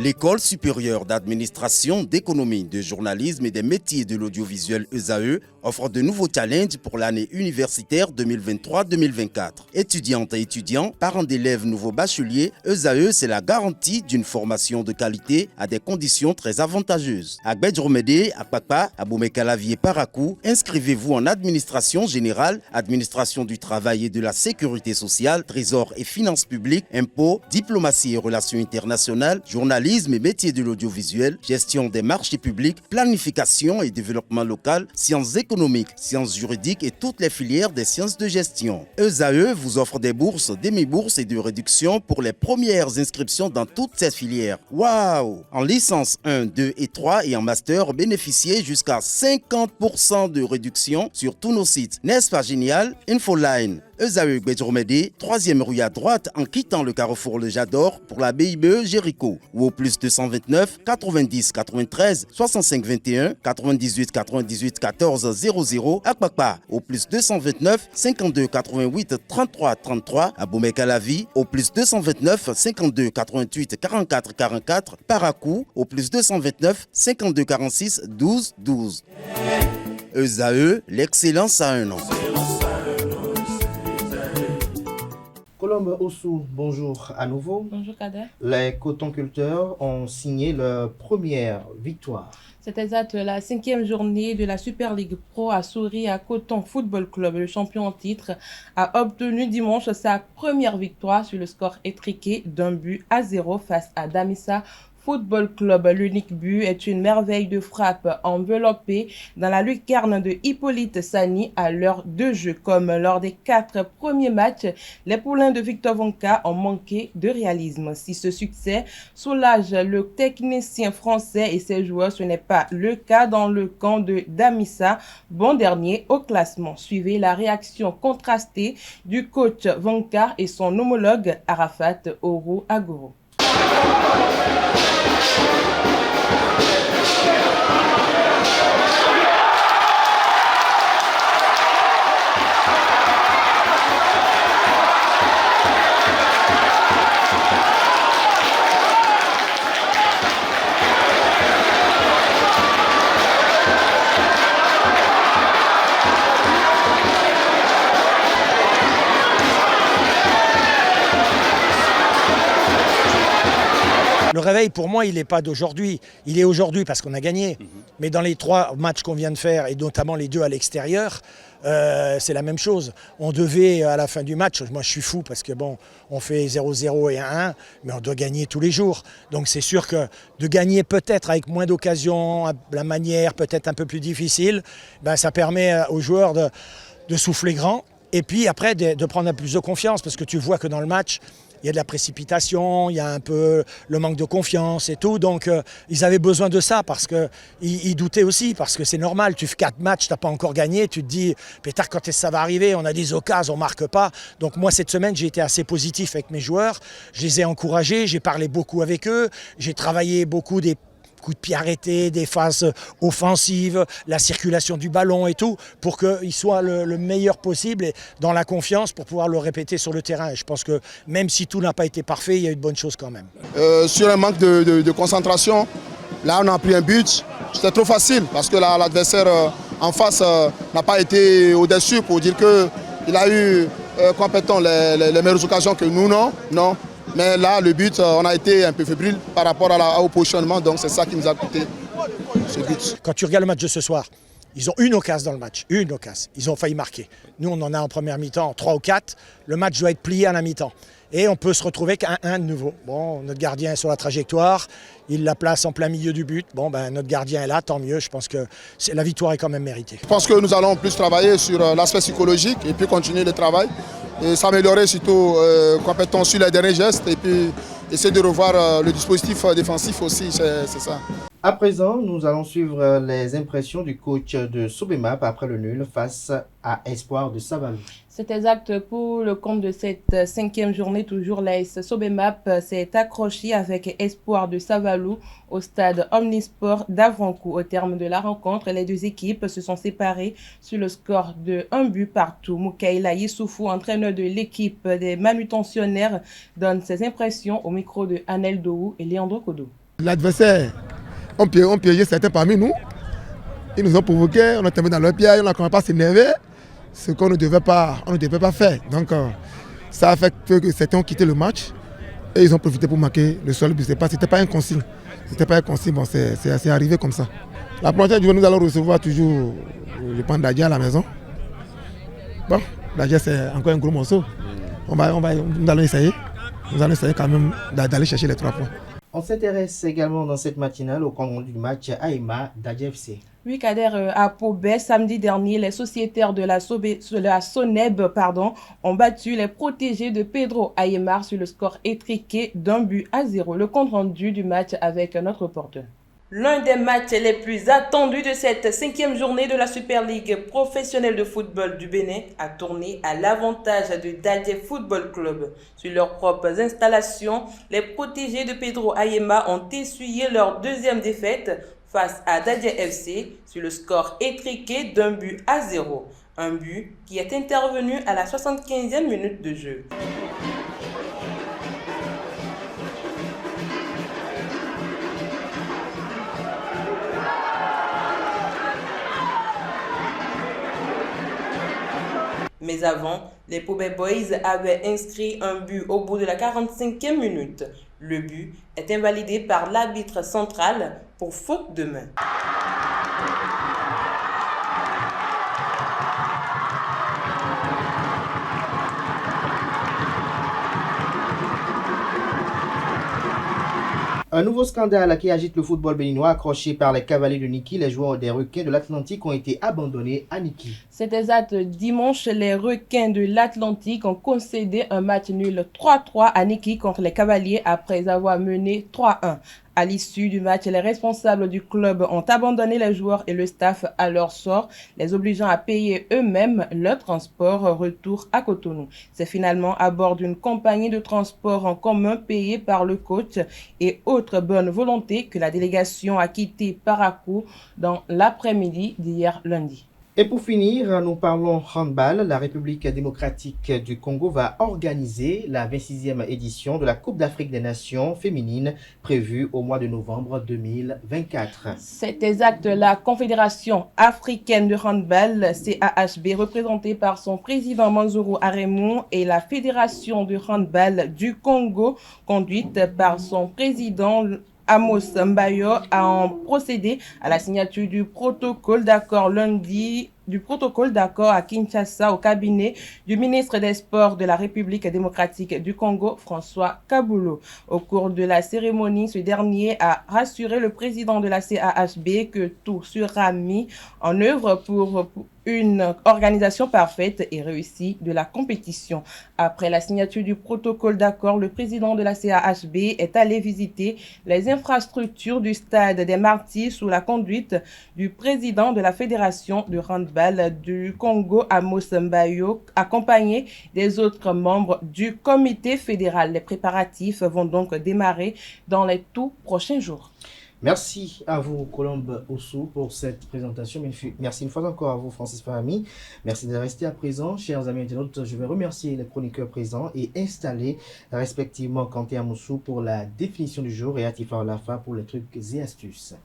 L'École supérieure d'administration, d'économie, de journalisme et des métiers de l'audiovisuel ESAE offre de nouveaux challenges pour l'année universitaire 2023-2024. Étudiantes et étudiants, parents d'élèves nouveaux bacheliers, ESAE, c'est la garantie d'une formation de qualité à des conditions très avantageuses. À Gbedjromede, à Papa, à Boumekalavi et Parakou, inscrivez-vous en administration générale, administration du travail et de la sécurité sociale, trésor et finances publiques, impôts, diplomatie et relations internationales, journalisme et métiers de l'audiovisuel, gestion des marchés publics, planification et développement local, sciences économiques, sciences juridiques et toutes les filières des sciences de gestion. ESAE vous offre des bourses, demi-bourses et de réductions pour les premières inscriptions dans toutes ces filières. Waouh! En licence 1, 2 et 3 et en master, bénéficiez jusqu'à 50% de réduction sur tous nos sites. N'est-ce pas génial? Infoline. ESAE Gbedjromede, 3e rue à droite en quittant le carrefour Le Jador pour la BIBE Jéricho ou au plus 229 90 93 65 21 98 98 14 00 à Kpakpa au plus 229 52 88 33 33 à Boumekalavi au plus 229 52 88 44 44 Parakou au plus 229 52 46 12 12. ESAE, l'excellence à un nom. Colombe Ossou, bonjour à nouveau. Bonjour Kader. Les cotonculteurs ont signé leur première victoire. C'est exact, la 5e journée de la Super League Pro a souri à Coton Football Club. Le champion en titre a obtenu dimanche sa première victoire sur le score étriqué d'1-0 face à Damissa Football Club. L'unique but est une merveille de frappe enveloppée dans la lucarne de Hippolyte Sani à l'heure de jeu. Comme lors des 4 premiers matchs, les poulains de Victor Vonka ont manqué de réalisme. Si ce succès soulage le technicien français et ses joueurs, ce n'est pas le cas dans le camp de Damissa, bon dernier au classement. Suivez la réaction contrastée du coach Vonka et son homologue Arafat Oro Agoro. Le réveil, pour moi, il n'est pas d'aujourd'hui. Il est aujourd'hui parce qu'on a gagné. Mais dans les 3 matchs qu'on vient de faire, et notamment les 2 à l'extérieur, c'est la même chose. On devait, à la fin du match, moi je suis fou parce que bon, on fait 0-0 et 1-1, mais on doit gagner tous les jours. Donc c'est sûr que de gagner peut-être avec moins d'occasions, la manière peut-être un peu plus difficile, ben, ça permet aux joueurs de souffler grand. Et puis après, de prendre un peu plus de confiance parce que tu vois que dans le match, il y a de la précipitation, il y a un peu le manque de confiance et tout. Donc, ils avaient besoin de ça parce qu'ils doutaient aussi, parce que c'est normal. Tu fais 4 matchs, tu n'as pas encore gagné. Tu te dis, pétard, quand est-ce que ça va arriver? On a des occasions, on ne marque pas. Donc, moi, cette semaine, j'ai été assez positif avec mes joueurs. Je les ai encouragés, j'ai parlé beaucoup avec eux. J'ai travaillé beaucoup des coups de pied arrêtés, des phases offensives, la circulation du ballon et tout, pour qu'il soit le meilleur possible et dans la confiance pour pouvoir le répéter sur le terrain. Et je pense que même si tout n'a pas été parfait, il y a eu de bonnes choses quand même. Sur un manque de concentration, là on a pris un but, c'était trop facile parce que l'adversaire en face n'a pas été au-dessus pour dire qu'il a eu compétent les meilleures occasions que nous, non. Mais là, le but, on a été un peu fébrile par rapport au positionnement, donc c'est ça qui nous a coûté ce but. Quand tu regardes le match de ce soir, ils ont une occasion dans le match, une occasion. Ils ont failli marquer. Nous, on en a en première mi-temps 3 ou 4. Le match doit être plié à la mi-temps. Et on peut se retrouver qu'à 1 de nouveau. Bon, notre gardien est sur la trajectoire, il la place en plein milieu du but. Bon, ben, notre gardien est là, tant mieux. Je pense que la victoire est quand même méritée. Je pense que nous allons plus travailler sur l'aspect psychologique et puis continuer le travail. Et s'améliorer surtout compétence sur les derniers gestes et puis essayer de revoir le dispositif défensif aussi, c'est ça. À présent, nous allons suivre les impressions du coach de Sobemap après le nul face à Espoir de Savalou. C'est exact. Pour le compte de cette cinquième journée, toujours l'AS Sobemap s'est accroché avec Espoir de Savalou au stade Omnisport d'Avrancourt. Au terme de la rencontre, les deux équipes se sont séparées sur le score de 1 but partout. Moukaïla Yessoufou, entraîneur de l'équipe des manutentionnaires, donne ses impressions au micro de Anel Dohou et Leandro Kodo. L'adversaire ont piégé certains parmi nous. Ils nous ont provoqués, on a tombé dans leur piège, on n'a pas s'énerver. Ce qu'on ne devait pas faire. Donc ça a fait que certains ont quitté le match et ils ont profité pour marquer le seul but. C'était pas un consigne. Bon, c'est arrivé comme ça. La prochaine journée, nous allons recevoir toujours le pan d'Adja à la maison. Bon, l'Adja c'est encore un gros morceau. Nous allons essayer quand même d'aller chercher les 3 points. On s'intéresse également dans cette matinale au compte rendu du match AEMA d'Adja FC. Oui, Kader, à Pobet, samedi dernier, les sociétaires de la SONEB ont battu les protégés de Pedro Ayemar sur le score étriqué d'1 but à 0. Le compte rendu du match avec notre reporter. L'un des matchs les plus attendus de cette cinquième journée de la Super League professionnelle de football du Bénin a tourné à l'avantage de Dadje Football Club. Sur leurs propres installations, les protégés de Pedro Ayema ont essuyé leur deuxième défaite face à Dadje FC sur le score étriqué d'1 but à 0. Un but qui est intervenu à la 75e minute de jeu. Mais avant, les Pobet Boys avaient inscrit un but au bout de la 45e minute. Le but est invalidé par l'arbitre central pour faute de main. Un nouveau scandale qui agite le football béninois, accroché par les cavaliers de Niki. Les joueurs des requins de l'Atlantique ont été abandonnés à Niki. C'est exact. Dimanche, les requins de l'Atlantique ont concédé un match nul 3-3 à Niki contre les cavaliers après avoir mené 3-1. À l'issue du match, les responsables du club ont abandonné les joueurs et le staff à leur sort, les obligeant à payer eux-mêmes leur transport retour à Cotonou. C'est finalement à bord d'une compagnie de transport en commun payée par le coach et autres bonnes volontés que la délégation a quitté Parakou dans l'après-midi d'hier lundi. Et pour finir, nous parlons handball. La République démocratique du Congo va organiser la 26e édition de la Coupe d'Afrique des Nations féminines prévue au mois de novembre 2024. C'est exact. La Confédération africaine de handball, CAHB, représentée par son président Manzuru Aremou, et la Fédération de handball du Congo, conduite par son président Amos Mbayo, a procédé à la signature du protocole d'accord lundi à Kinshasa au cabinet du ministre des Sports de la République démocratique du Congo, François Kaboulo. Au cours de la cérémonie, ce dernier a rassuré le président de la CAHB que tout sera mis en œuvre pour une organisation parfaite et réussie de la compétition. Après la signature du protocole d'accord, le président de la CAHB est allé visiter les infrastructures du stade des Martyrs sous la conduite du président de la Fédération de handball du Congo, Amos Mbayo, accompagné des autres membres du comité fédéral. Les préparatifs vont donc démarrer dans les tout prochains jours. Merci à vous, Colombe Ossou, pour cette présentation. Merci une fois encore à vous, Francis Fahami. Merci de rester à présent. Chers amis internautes, je vais remercier les chroniqueurs présents et installés, respectivement Kanté Amoussou pour la définition du jour et Atifa Olafa pour les trucs et astuces.